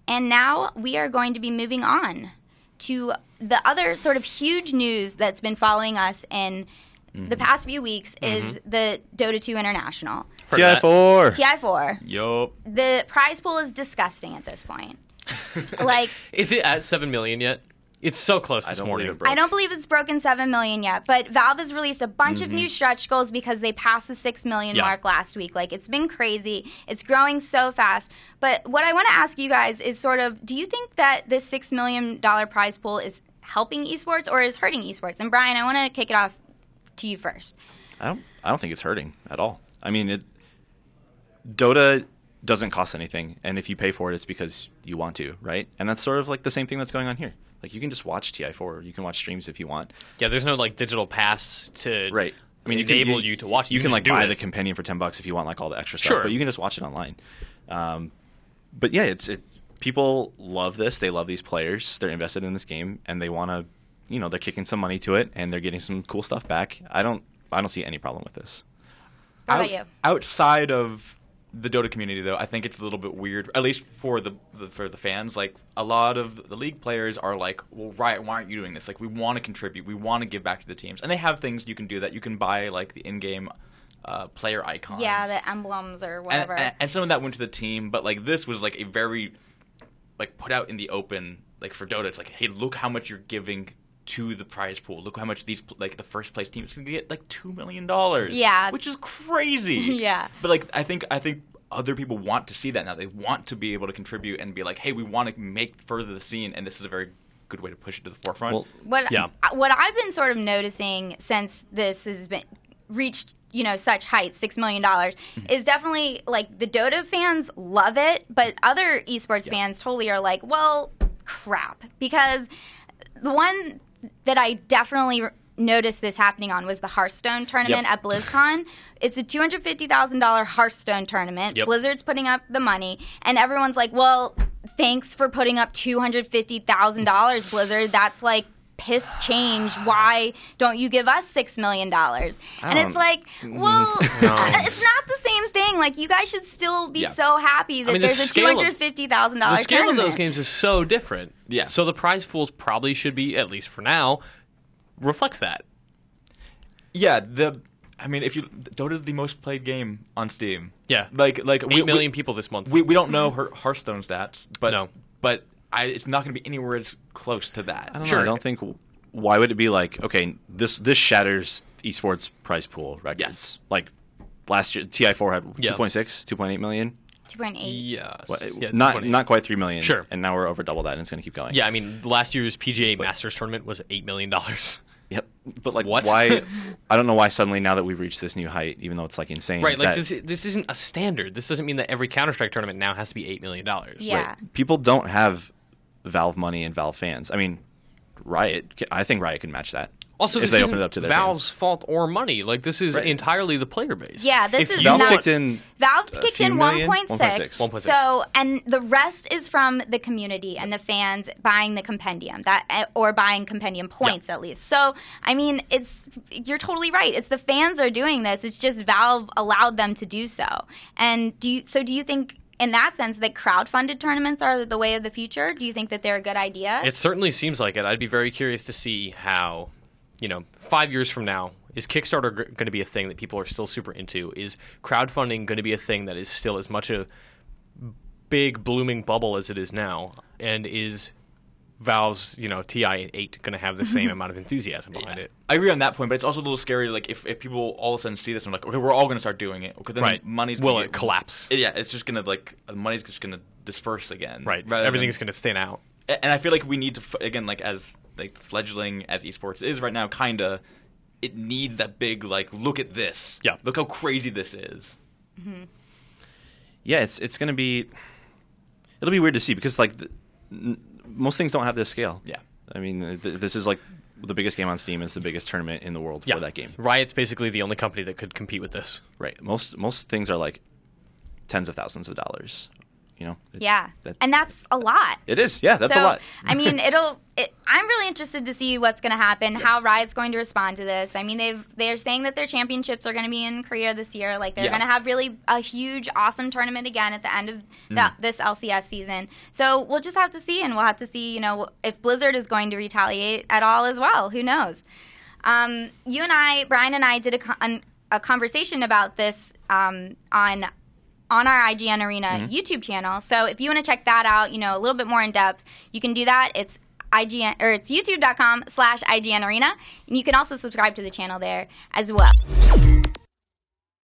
And now we are going to be moving on to the other sort of huge news that's been following us in the past few weeks is the Dota 2 International. TI4. TI4. Yup. The prize pool is disgusting at this point. Like, is it at 7 million yet? It's so close this morning. I don't believe it's broken 7 million yet, but Valve has released a bunch of new stretch goals because they passed the 6 million mark last week. Like, it's been crazy. It's growing so fast. But what I want to ask you guys is sort of, do you think that this $6 million prize pool is helping esports or is hurting esports? And Brian, I want to kick it off to you first. I don't think it's hurting at all. I mean, Dota doesn't cost anything, and if you pay for it, it's because you want to, right? And that's sort of like the same thing that's going on here. Like, you can just watch TI4. You can watch streams if you want. Yeah, there's no like digital pass to I mean, enable you to watch. You can like buy the companion for $10 if you want like all the extra stuff. But you can just watch it online. But yeah, people love this. They love these players. They're invested in this game, and they want to. They're kicking some money to it, and they're getting some cool stuff back. I don't see any problem with this. What about you? Outside of the Dota community, though, I think it's a little bit weird, at least for the fans. Like, a lot of the League players are like, well, Riot, why aren't you doing this? Like, we want to contribute. We want to give back to the teams. And they have things you can do that. You can buy, like, the in-game player icons. Yeah, the emblems or whatever. And some of that went to the team, but, like, this was, like, a very, like, put out in the open, like, for Dota. It's like, hey, look how much you're giving to the prize pool. Look how much these, like, the first place teams can get, like, $2 million. Yeah. Which is crazy. Yeah. But, like, I think other people want to see that now. They want to be able to contribute and be like, hey, we want to further the scene, and this is a very good way to push it to the forefront. Well, what I've been sort of noticing since this has been reached, such heights, $6 million, is definitely, like, the Dota fans love it, but other esports fans totally are like, well, crap. Because the one that I definitely noticed this happening on was the Hearthstone tournament at BlizzCon. It's a $250,000 Hearthstone tournament. Blizzard's putting up the money, and everyone's like, well, thanks for putting up $250,000, Blizzard. That's like piss change. Why don't you give us $6 million? And it's like, well, it's not the same thing. Like, you guys should still be so happy that there's a $250,000 tournament. The scale of those games is so different. Yeah. So the prize pools probably should be, at least for now, reflect that. Yeah, if Dota's the most played game on Steam. Yeah, like 8 million people this month. We don't know Hearthstone stats, but no. But it's not going to be anywhere as close to that. I don't know. I don't think. Why would it be like, okay, this shatters esports prize pool records? Yes. Like last year, TI4 had 2.6, 2.8 million. 2.8. Yes. Not quite 3 million. Sure. And now we're over double that, and it's going to keep going. Yeah, I mean, last year's PGA Masters tournament was $8 million. Yep. But, like, what? Why? I don't know why suddenly, now that we've reached this new height, even though it's, like, insane. Right, like, this isn't a standard. This doesn't mean that every Counter-Strike tournament now has to be $8 million. Yeah. Right. People don't have Valve money and Valve fans. I mean, I think Riot can match that. Also, if this they isn't open it up to their Valve's fans. fault or money. Like, this is entirely the player base. Yeah, this is Valve not... kicked in Valve kicked in 1.6. So, and the rest is from the community and the fans buying the compendium, or buying compendium points at least. So, I mean, you're totally right. It's the fans are doing this. It's just Valve allowed them to do so. And do you think, in that sense, that crowdfunded tournaments are the way of the future? Do you think that they're a good idea? It certainly seems like it. I'd be very curious to see how, 5 years from now, is Kickstarter going to be a thing that people are still super into? Is crowdfunding going to be a thing that is still as much a big blooming bubble as it is now? And is Valve's, TI-8 going to have the same amount of enthusiasm behind it? I agree on that point, but it's also a little scary. Like, if people all of a sudden see this and like, okay, we're all going to start doing it. Okay, then money's will it collapse? Yeah, it's just going to, like, the money's just going to disperse again. Right, everything's going to thin out. And I feel like we need to, again, like, as like fledgling as esports is right now, kind of, it needs that big, like, look at this. Yeah. Look how crazy this is. Mm-hmm. Yeah, it's going to be, it'll be weird to see because, like, most things don't have this scale. Yeah. I mean, this is, like, the biggest game on Steam. It's the biggest tournament in the world for that game. Riot's basically the only company that could compete with this. Right. Most things are, like, tens of thousands of dollars. And that's a lot. It is. Yeah, that's a lot. I mean, I'm really interested to see what's going to happen, how Riot's going to respond to this. I mean, they're saying that their championships are going to be in Korea this year. Like, they're going to have really a huge, awesome tournament again at the end of this LCS season. So we'll just have to see, and we'll have to see, if Blizzard is going to retaliate at all as well. Who knows? Brian and I did a conversation about this on our IGN Arena YouTube channel. So if you want to check that out, a little bit more in depth, you can do that. It's youtube.com/IGN Arena. And you can also subscribe to the channel there as well.